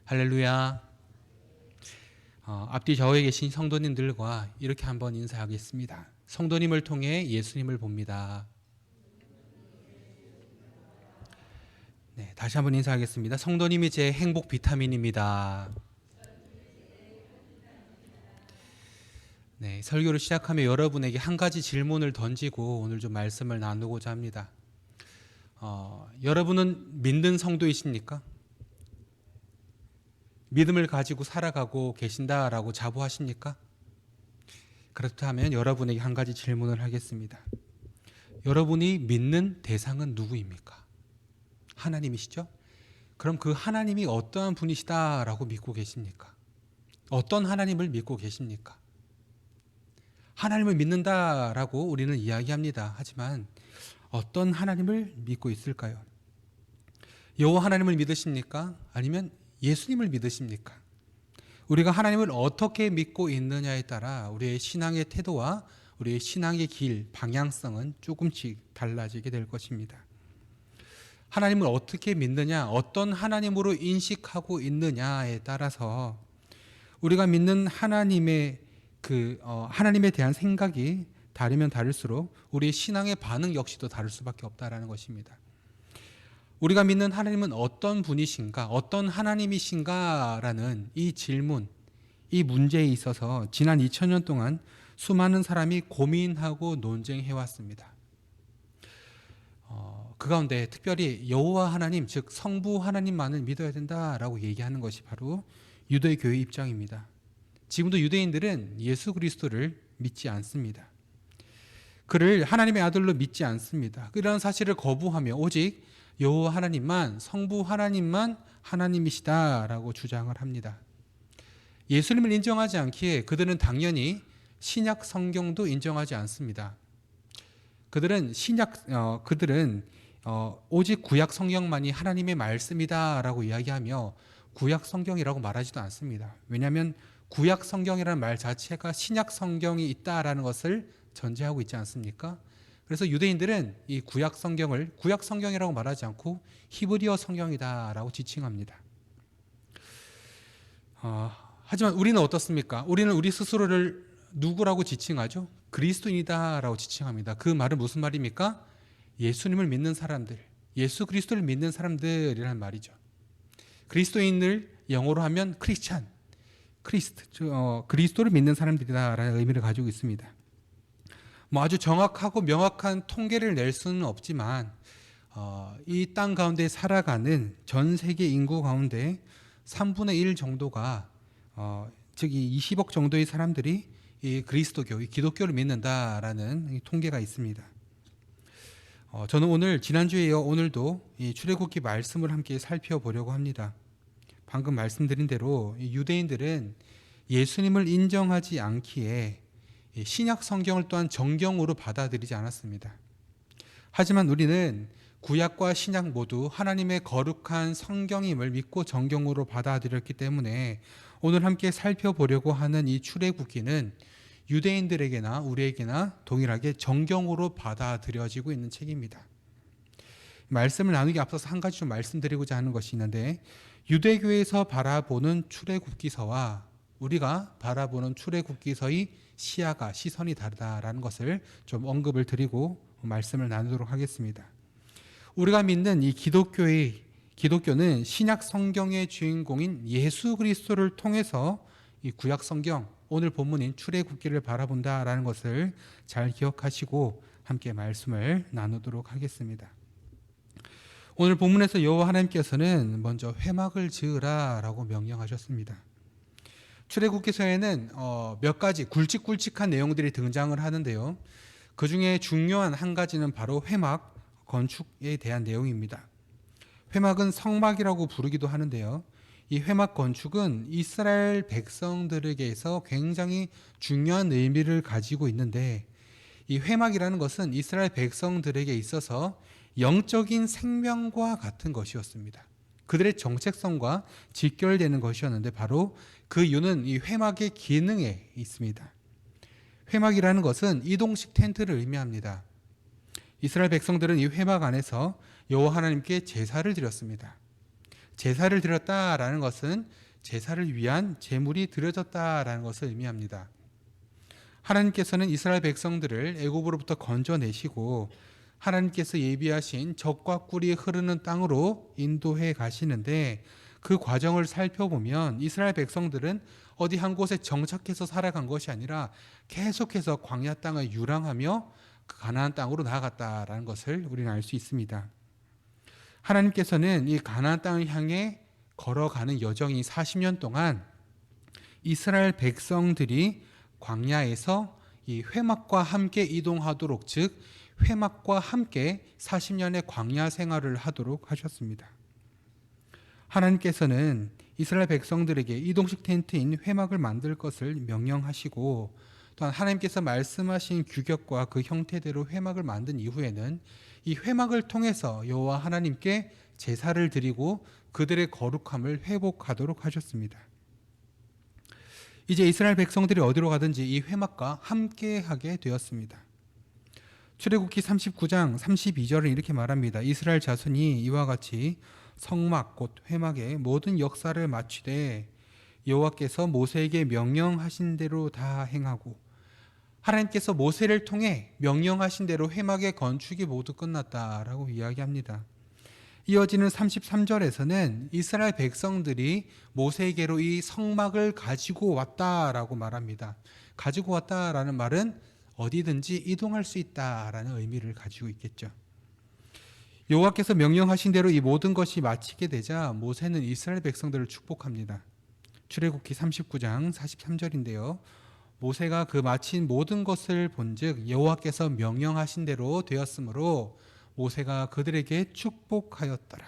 할렐루야. 앞뒤 좌우에 계신 성도님들과 이렇게 한번 인사하겠습니다. 성도님을 통해 예수님을 봅니다. 네, 다시 한번 인사하겠습니다. 성도님이 제 행복 비타민입니다. 네, 설교를 시작하며 여러분에게 한 가지 질문을 던지고 오늘 좀 말씀을 나누고자 합니다. 여러분은 믿는 성도이십니까? 믿음을 가지고 살아가고 계신다라고 자부하십니까? 그렇다면 여러분에게 한 가지 질문을 하겠습니다. 여러분이 믿는 대상은 누구입니까? 하나님이시죠? 그럼 그 하나님이 어떠한 분이시다라고 믿고 계십니까? 어떤 하나님을 믿고 계십니까? 하나님을 믿는다라고 우리는 이야기합니다. 하지만 어떤 하나님을 믿고 있을까요? 여호와 하나님을 믿으십니까? 아니면 예수님을 믿으십니까? 우리가 하나님을 어떻게 믿고 있느냐에 따라 우리의 신앙의 태도와 우리의 신앙의 길, 방향성은 조금씩 달라지게 될 것입니다. 하나님을 어떻게 믿느냐, 어떤 하나님으로 인식하고 있느냐에 따라서 우리가 믿는 하나님에 대한 생각이 다르면 다를수록 우리의 신앙의 반응 역시도 다를 수밖에 없다라는 것입니다. 우리가 믿는 하나님은 어떤 분이신가, 어떤 하나님이신가라는 이 질문, 이 문제에 있어서 지난 2000년 동안 수많은 사람이 고민하고 논쟁해왔습니다. 그 가운데 특별히 여호와 하나님, 즉 성부 하나님만을 믿어야 된다라고 얘기하는 것이 바로 유대교의 입장입니다. 지금도 유대인들은 예수 그리스도를 믿지 않습니다. 그를 하나님의 아들로 믿지 않습니다. 이런 사실을 거부하며 오직 여호와 하나님만, 성부 하나님만 하나님이시다라고 주장을 합니다. 예수님을 인정하지 않기에 그들은 당연히 신약 성경도 인정하지 않습니다. 그들은 오직 구약 성경만이 하나님의 말씀이다라고 이야기하며 구약 성경이라고 말하지도 않습니다. 왜냐하면 구약 성경이라는 말 자체가 신약 성경이 있다라는 것을 전제하고 있지 않습니까? 그래서 유대인들은 이 구약 성경을 구약 성경이라고 말하지 않고 히브리어 성경이다라고 지칭합니다. 하지만 우리는 어떻습니까? 우리는 우리 스스로를 누구라고 지칭하죠? 그리스도인이다라고 지칭합니다. 그 말은 무슨 말입니까? 예수님을 믿는 사람들, 예수 그리스도를 믿는 사람들이란 말이죠. 그리스도인을 영어로 하면 크리스찬, 그리스도를 믿는 사람들이다라는 의미를 가지고 있습니다. 아주 정확하고 명확한 통계를 낼 수는 없지만 이 땅 가운데 살아가는 전 세계 인구 가운데 3분의 1 정도가 즉 이 20억 정도의 사람들이 이 그리스도교, 이 기독교를 믿는다라는 통계가 있습니다. 저는 오늘 지난주에 이어 오늘도 이 출애굽기 말씀을 함께 살펴보려고 합니다. 방금 말씀드린 대로 유대인들은 예수님을 인정하지 않기에 신약 성경을 또한 정경으로 받아들이지 않았습니다. 하지만 우리는 구약과 신약 모두 하나님의 거룩한 성경임을 믿고 정경으로 받아들였기 때문에 오늘 함께 살펴보려고 하는 이 출애굽기는 유대인들에게나 우리에게나 동일하게 정경으로 받아들여지고 있는 책입니다. 말씀을 나누기 앞서서 한 가지 좀 말씀드리고자 하는 것이 있는데, 유대교에서 바라보는 출애굽기서와 우리가 바라보는 출애굽기서의 시선이 다르다라는 것을 좀 언급을 드리고 말씀을 나누도록 하겠습니다. 우리가 믿는 이 기독교는 신약 성경의 주인공인 예수 그리스도를 통해서 이 구약 성경, 오늘 본문인 출애굽기를 바라본다라는 것을 잘 기억하시고 함께 말씀을 나누도록 하겠습니다. 오늘 본문에서 여호와 하나님께서는 먼저 회막을 지으라라고 명령하셨습니다. 출애굽기서에는 몇 가지 굵직굵직한 내용들이 등장을 하는데요. 그 중에 중요한 한 가지는 바로 회막 건축에 대한 내용입니다. 회막은 성막이라고 부르기도 하는데요. 이 회막 건축은 이스라엘 백성들에게서 굉장히 중요한 의미를 가지고 있는데, 이 회막이라는 것은 이스라엘 백성들에게 있어서 영적인 생명과 같은 것이었습니다. 그들의 정체성과 직결되는 것이었는데 바로 그 이유는 이 회막의 기능에 있습니다. 회막이라는 것은 이동식 텐트를 의미합니다. 이스라엘 백성들은 이 회막 안에서 여호와 하나님께 제사를 드렸습니다. 제사를 드렸다라는 것은 제사를 위한 제물이 드려졌다라는 것을 의미합니다. 하나님께서는 이스라엘 백성들을 애굽으로부터 건져내시고 하나님께서 예비하신 젖과 꿀이 흐르는 땅으로 인도해 가시는데, 그 과정을 살펴보면 이스라엘 백성들은 어디 한 곳에 정착해서 살아간 것이 아니라 계속해서 광야 땅을 유랑하며 그 가나안 땅으로 나아갔다라는 것을 우리는 알 수 있습니다. 하나님께서는 이 가나안 땅을 향해 걸어가는 여정이 40년 동안 이스라엘 백성들이 광야에서 이 회막과 함께 이동하도록, 즉 회막과 함께 40년의 광야 생활을 하도록 하셨습니다. 하나님께서는 이스라엘 백성들에게 이동식 텐트인 회막을 만들 것을 명령하시고, 또한 하나님께서 말씀하신 규격과 그 형태대로 회막을 만든 이후에는 이 회막을 통해서 여호와 하나님께 제사를 드리고 그들의 거룩함을 회복하도록 하셨습니다. 이제 이스라엘 백성들이 어디로 가든지 이 회막과 함께하게 되었습니다. 출애굽기 39장 32절은 이렇게 말합니다. 이스라엘 자손이 이와 같이 성막 곧 회막의 모든 역사를 마치되 여호와께서 모세에게 명령하신 대로 다 행하고, 하나님께서 모세를 통해 명령하신 대로 회막의 건축이 모두 끝났다라고 이야기합니다. 이어지는 33절에서는 이스라엘 백성들이 모세에게로 이 성막을 가지고 왔다라고 말합니다. 가지고 왔다라는 말은 어디든지 이동할 수 있다라는 의미를 가지고 있겠죠. 여호와께서 명령하신 대로 이 모든 것이 마치게 되자 모세는 이스라엘 백성들을 축복합니다. 출애굽기 39장 43절인데요. 모세가 그 마친 모든 것을 본즉 여호와께서 명령하신 대로 되었으므로 모세가 그들에게 축복하였더라.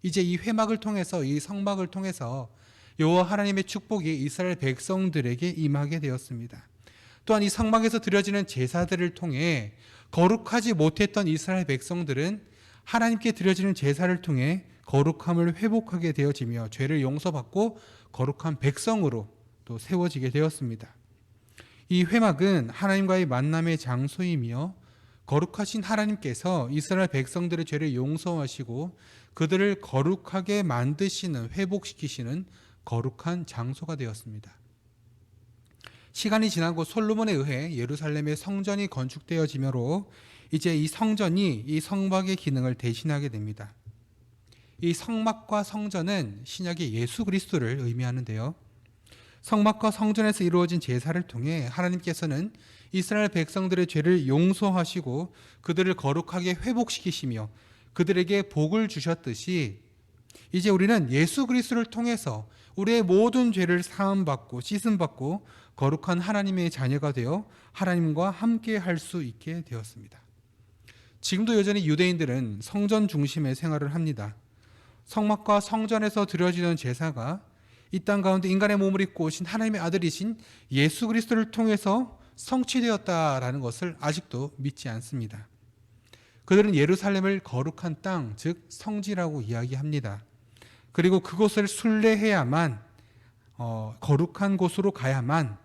이제 이 회막을 통해서, 이 성막을 통해서 여호와 하나님의 축복이 이스라엘 백성들에게 임하게 되었습니다. 또한 이 성막에서 드려지는 제사들을 통해 거룩하지 못했던 이스라엘 백성들은 하나님께 드려지는 제사를 통해 거룩함을 회복하게 되어지며 죄를 용서받고 거룩한 백성으로 또 세워지게 되었습니다. 이 회막은 하나님과의 만남의 장소이며 거룩하신 하나님께서 이스라엘 백성들의 죄를 용서하시고 그들을 거룩하게 만드시는, 회복시키시는 거룩한 장소가 되었습니다. 시간이 지나고 솔로몬에 의해 예루살렘의 성전이 건축되어지므로 이제 이 성전이 이 성막의 기능을 대신하게 됩니다. 이 성막과 성전은 신약의 예수 그리스도를 의미하는데요. 성막과 성전에서 이루어진 제사를 통해 하나님께서는 이스라엘 백성들의 죄를 용서하시고 그들을 거룩하게 회복시키시며 그들에게 복을 주셨듯이, 이제 우리는 예수 그리스도를 통해서 우리의 모든 죄를 사함받고 씻음받고 거룩한 하나님의 자녀가 되어 하나님과 함께 할 수 있게 되었습니다. 지금도 여전히 유대인들은 성전 중심의 생활을 합니다. 성막과 성전에서 드려지는 제사가 이 땅 가운데 인간의 몸을 입고 오신 하나님의 아들이신 예수 그리스도를 통해서 성취되었다라는 것을 아직도 믿지 않습니다. 그들은 예루살렘을 거룩한 땅, 즉 성지라고 이야기합니다. 그리고 그곳을 순례해야만, 거룩한 곳으로 가야만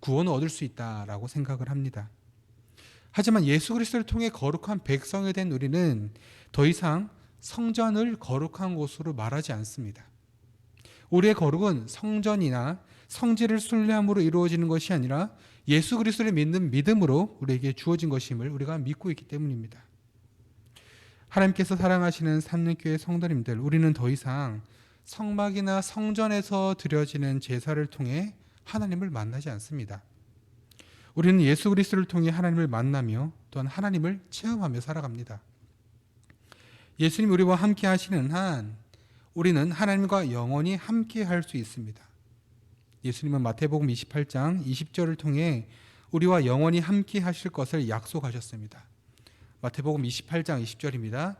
구원을 얻을 수 있다라고 생각을 합니다. 하지만 예수 그리스도를 통해 거룩한 백성이 된 우리는 더 이상 성전을 거룩한 곳으로 말하지 않습니다. 우리의 거룩은 성전이나 성지를 순례함으로 이루어지는 것이 아니라 예수 그리스도를 믿는 믿음으로 우리에게 주어진 것임을 우리가 믿고 있기 때문입니다. 하나님께서 사랑하시는 삼륜교회 성도님들, 우리는 더 이상 성막이나 성전에서 드려지는 제사를 통해 하나님을 만나지 않습니다. 우리는 예수 그리스도를 통해 하나님을 만나며 또한 하나님을 체험하며 살아갑니다. 예수님 우리와 함께 하시는 한 우리는 하나님과 영원히 함께 할 수 있습니다. 예수님은 마태복음 28장 20절을 통해 우리와 영원히 함께 하실 것을 약속하셨습니다. 마태복음 28장 20절입니다.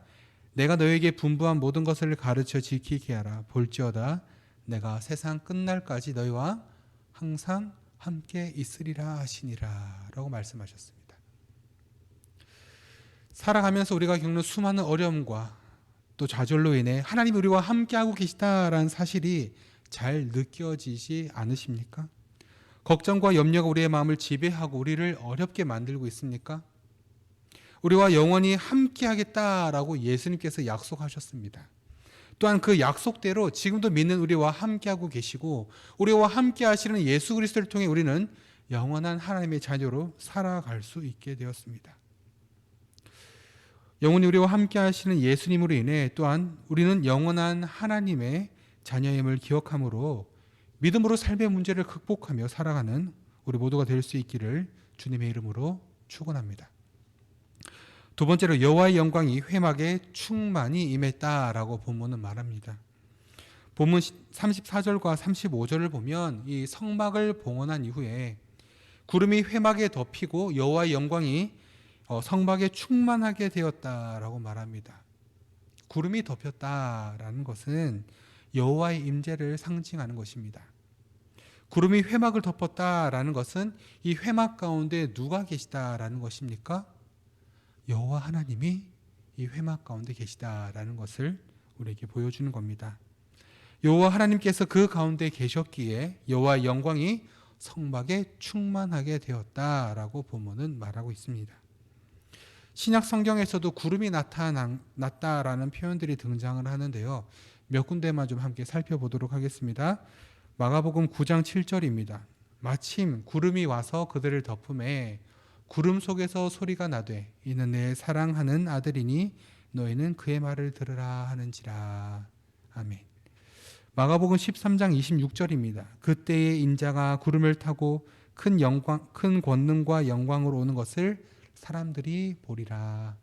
내가 너에게 분부한 모든 것을 가르쳐 지키게 하라. 볼지어다 내가 세상 끝날까지 너희와 항상 함께 있으리라 하시니라 라고 말씀하셨습니다. 살아가면서 우리가 겪는 수많은 어려움과 또 좌절로 인해 하나님이 우리와 함께하고 계시다라는 사실이 잘 느껴지지 않으십니까? 걱정과 염려가 우리의 마음을 지배하고 우리를 어렵게 만들고 있습니까? 우리와 영원히 함께하겠다라고 예수님께서 약속하셨습니다. 또한 그 약속대로 지금도 믿는 우리와 함께하고 계시고 우리와 함께 하시는 예수 그리스도를 통해 우리는 영원한 하나님의 자녀로 살아갈 수 있게 되었습니다. 영원히 우리와 함께 하시는 예수님으로 인해 또한 우리는 영원한 하나님의 자녀임을 기억함으로 믿음으로 삶의 문제를 극복하며 살아가는 우리 모두가 될 수 있기를 주님의 이름으로 축원합니다. 두 번째로 여호와의 영광이 회막에 충만히 임했다라고 본문은 말합니다. 본문 34절과 35절을 보면 이 성막을 봉헌한 이후에 구름이 회막에 덮이고 여호와의 영광이 성막에 충만하게 되었다라고 말합니다. 구름이 덮였다라는 것은 여호와의 임재를 상징하는 것입니다. 구름이 회막을 덮었다라는 것은 이 회막 가운데 누가 계시다라는 것입니까? 여호와 하나님이 이 회막 가운데 계시다라는 것을 우리에게 보여주는 겁니다. 여호와 하나님께서 그 가운데 계셨기에 여호와의 영광이 성막에 충만하게 되었다라고 본문은 말하고 있습니다. 신약 성경에서도 구름이 나타났다라는 표현들이 등장을 하는데요. 몇 군데만 좀 함께 살펴보도록 하겠습니다. 마가복음 9장 7절입니다. 마침 구름이 와서 그들을 덮음에 구름 속에서 소리가 나되 이는 내 사랑하는 아들이니 너희는 그의 말을 들으라 하는지라. 아멘. 마가복음 13장 26절입니다. 그때의 인자가 구름을 타고 큰 권능과 영광으로 오는 것을 사람들이 보리라.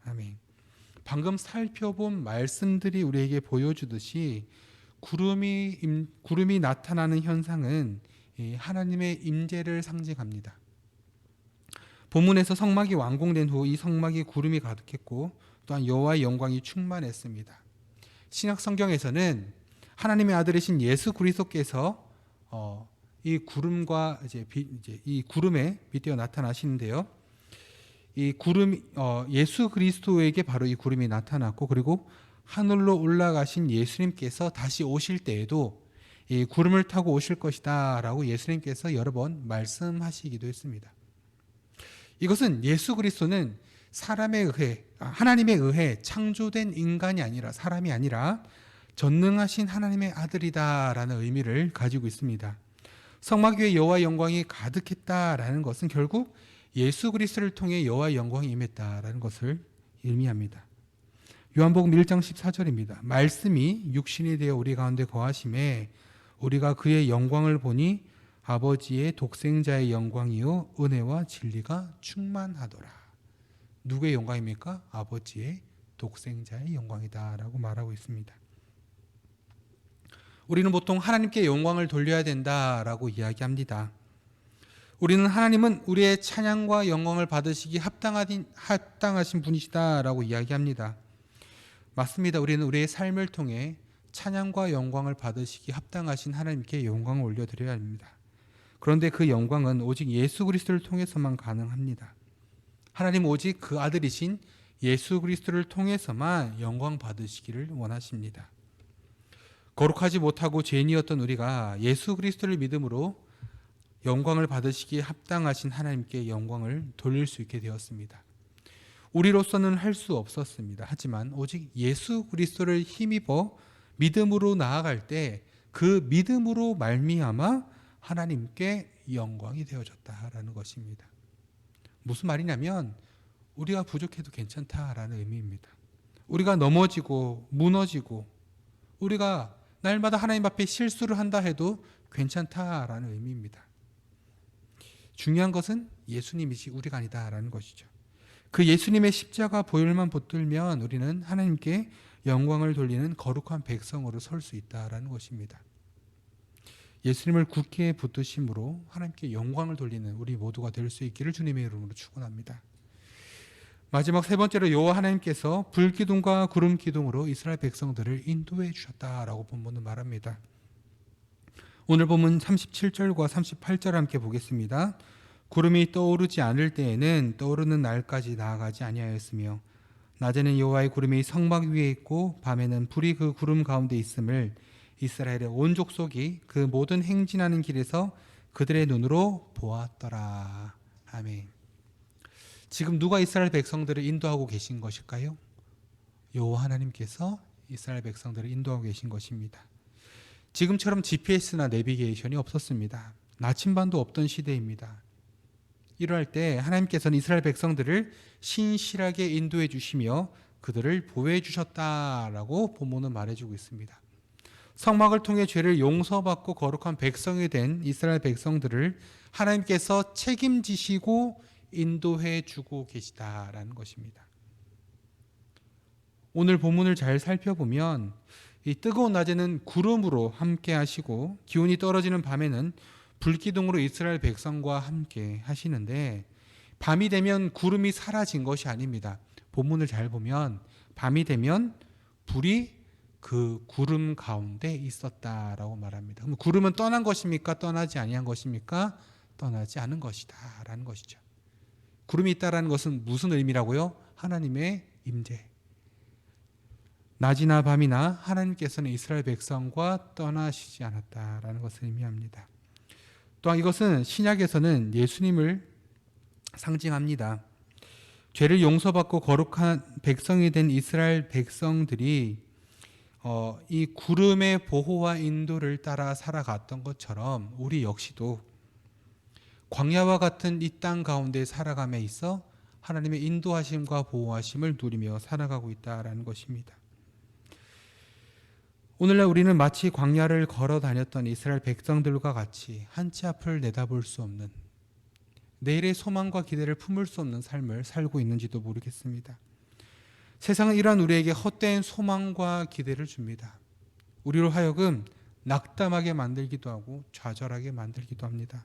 아멘. 방금 살펴본 말씀들이 우리에게 보여주듯이 구름이 나타나는 현상은 하나님의 임재를 상징합니다. 본문에서 성막이 완공된 후 이 성막이 구름이 가득했고 또한 여호와의 영광이 충만했습니다. 신약 성경에서는 하나님의 아들이신 예수 그리스도께서 이 구름과 이 구름에 빗대어 나타나시는데요. 이 구름 예수 그리스도에게 바로 이 구름이 나타났고 그리고 하늘로 올라가신 예수님께서 다시 오실 때에도 이 구름을 타고 오실 것이다라고 예수님께서 여러 번 말씀하시기도 했습니다. 이것은 예수 그리스도는 하나님에 의해 창조된 인간이 아니라 사람이 아니라 전능하신 하나님의 아들이다라는 의미를 가지고 있습니다. 성막 위에 여호와의 영광이 가득했다라는 것은 결국 예수 그리스도를 통해 여호와의 영광이 임했다라는 것을 의미합니다. 요한복음 1장 14절입니다. 말씀이 육신이 되어 우리 가운데 거하심에 우리가 그의 영광을 보니 아버지의 독생자의 영광이요 은혜와 진리가 충만하더라. 누구의 영광입니까? 아버지의 독생자의 영광이다라고 말하고 있습니다. 우리는 보통 하나님께 영광을 돌려야 된다라고 이야기합니다. 우리는 하나님은 우리의 찬양과 영광을 받으시기 합당하신 분이시다라고 이야기합니다. 맞습니다. 우리는 우리의 삶을 통해 찬양과 영광을 받으시기 합당하신 하나님께 영광을 올려드려야 합니다. 그런데 그 영광은 오직 예수 그리스도를 통해서만 가능합니다. 하나님은 오직 그 아들이신 예수 그리스도를 통해서만 영광 받으시기를 원하십니다. 거룩하지 못하고 죄인이었던 우리가 예수 그리스도를 믿음으로 영광을 받으시기에 합당하신 하나님께 영광을 돌릴 수 있게 되었습니다. 우리로서는 할 수 없었습니다. 하지만 오직 예수 그리스도를 힘입어 믿음으로 나아갈 때 그 믿음으로 말미암아 하나님께 영광이 되어졌다라는 것입니다. 무슨 말이냐면 우리가 부족해도 괜찮다라는 의미입니다. 우리가 넘어지고 무너지고 우리가 날마다 하나님 앞에 실수를 한다 해도 괜찮다라는 의미입니다. 중요한 것은 예수님이지 우리가 아니다라는 것이죠. 그 예수님의 십자가 보혈만 붙들면 우리는 하나님께 영광을 돌리는 거룩한 백성으로 설 수 있다라는 것입니다. 예수님을 굳게 붙드심으로 하나님께 영광을 돌리는 우리 모두가 될 수 있기를 주님의 이름으로 축원합니다. 마지막 세 번째로 여호와 하나님께서 불기둥과 구름 기둥으로 이스라엘 백성들을 인도해 주셨다라고 본문은 말합니다. 오늘 본문 37절과 38절 함께 보겠습니다. 구름이 떠오르지 않을 때에는 떠오르는 날까지 나아가지 아니하였으며 낮에는 여호와의 구름이 성막 위에 있고 밤에는 불이 그 구름 가운데 있음을 이스라엘의 온 족속이 그 모든 행진하는 길에서 그들의 눈으로 보았더라. 아멘. 지금 누가 이스라엘 백성들을 인도하고 계신 것일까요? 여호와 하나님께서 이스라엘 백성들을 인도하고 계신 것입니다. 지금처럼 GPS나 내비게이션이 없었습니다. 나침반도 없던 시대입니다. 이러할 때 하나님께서는 이스라엘 백성들을 신실하게 인도해 주시며 그들을 보호해 주셨다라고 본문은 말해주고 있습니다. 성막을 통해 죄를 용서받고 거룩한 백성이 된 이스라엘 백성들을 하나님께서 책임지시고 인도해 주고 계시다라는 것입니다. 오늘 본문을 잘 살펴보면 이 뜨거운 낮에는 구름으로 함께 하시고 기온이 떨어지는 밤에는 불기둥으로 이스라엘 백성과 함께 하시는데, 밤이 되면 구름이 사라진 것이 아닙니다. 본문을 잘 보면 밤이 되면 불이 그 구름 가운데 있었다라고 말합니다. 그럼 구름은 떠난 것입니까? 떠나지 아니한 것입니까? 떠나지 않은 것이다라는 것이죠. 구름이 있다라는 것은 무슨 의미라고요? 하나님의 임재. 낮이나 밤이나 하나님께서는 이스라엘 백성과 떠나시지 않았다라는 것을 의미합니다. 또한 이것은 신약에서는 예수님을 상징합니다. 죄를 용서받고 거룩한 백성이 된 이스라엘 백성들이 이 구름의 보호와 인도를 따라 살아갔던 것처럼 우리 역시도 광야와 같은 이 땅 가운데 살아감에 있어 하나님의 인도하심과 보호하심을 누리며 살아가고 있다라는 것입니다. 오늘날 우리는 마치 광야를 걸어 다녔던 이스라엘 백성들과 같이 한치 앞을 내다볼 수 없는, 내일의 소망과 기대를 품을 수 없는 삶을 살고 있는지도 모르겠습니다. 세상은 이러한 우리에게 헛된 소망과 기대를 줍니다. 우리로 하여금 낙담하게 만들기도 하고 좌절하게 만들기도 합니다.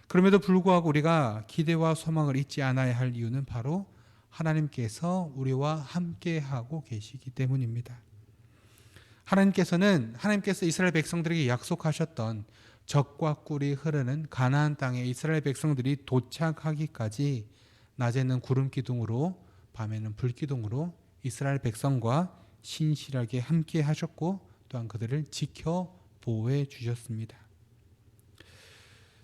그럼에도 불구하고 우리가 기대와 소망을 잊지 않아야 할 이유는 바로 하나님께서 우리와 함께하고 계시기 때문입니다. 하나님께서 이스라엘 백성들에게 약속하셨던 젖과 꿀이 흐르는 가나안 땅에 이스라엘 백성들이 도착하기까지 낮에는 구름 기둥으로 밤에는 불 기둥으로 이스라엘 백성과 신실하게 함께 하셨고 또한 그들을 지켜 보호해 주셨습니다.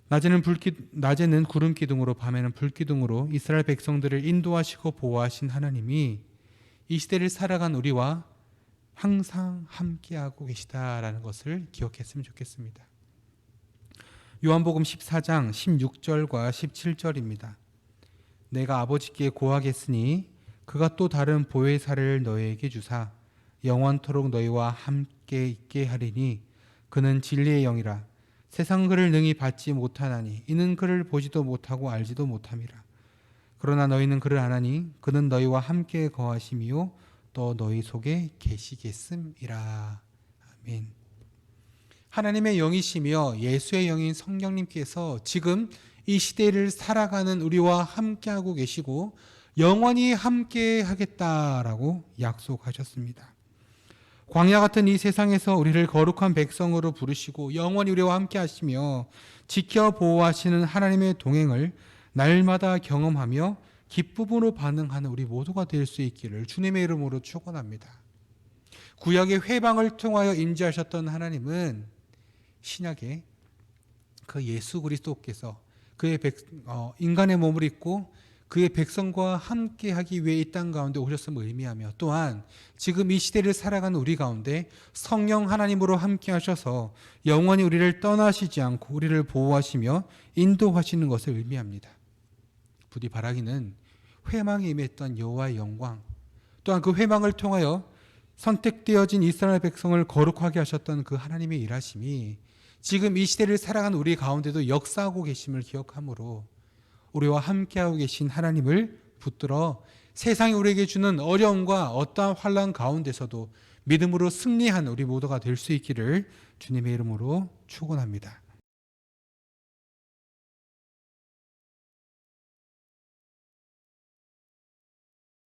낮에는 구름 기둥으로 밤에는 불 기둥으로 이스라엘 백성들을 인도하시고 보호하신 하나님이 이 시대를 살아간 우리와 항상 함께하고 계시다라는 것을 기억했으면 좋겠습니다. 요한복음 14장 16절과 17절입니다. 내가 아버지께 고하겠으니 그가 또 다른 보혜사를 너희에게 주사 영원토록 너희와 함께 있게 하리니 그는 진리의 영이라. 세상 그를 능히 받지 못하나니 이는 그를 보지도 못하고 알지도 못함이라. 그러나 너희는 그를 아나니 그는 너희와 함께 거하심이요 또 너희 속에 계시겠음이라. 아멘. 하나님의 영이시며 예수의 영인 성령님께서 지금 이 시대를 살아가는 우리와 함께하고 계시고 영원히 함께 하겠다라고 약속하셨습니다. 광야 같은 이 세상에서 우리를 거룩한 백성으로 부르시고 영원히 우리와 함께 하시며 지켜 보호하시는 하나님의 동행을 날마다 경험하며 기쁨으로 반응하는 우리 모두가 될 수 있기를 주님의 이름으로 축원합니다. 구약의 회방을 통하여 임재하셨던 하나님은 신약에 그 예수 그리스도께서 그의 인간의 몸을 입고 그의 백성과 함께하기 위해 이 땅 가운데 오셨음을 의미하며 또한 지금 이 시대를 살아가는 우리 가운데 성령 하나님으로 함께하셔서 영원히 우리를 떠나시지 않고 우리를 보호하시며 인도하시는 것을 의미합니다. 부디 바라기는 회망에 임했던 여호와의 영광, 또한 그 회망을 통하여 선택되어진 이스라엘 백성을 거룩하게 하셨던 그 하나님의 일하심이 지금 이 시대를 살아가는 우리 가운데도 역사하고 계심을 기억하므로 우리와 함께하고 계신 하나님을 붙들어 세상이 우리에게 주는 어려움과 어떠한 환난 가운데서도 믿음으로 승리하는 우리 모두가 될 수 있기를 주님의 이름으로 축원합니다.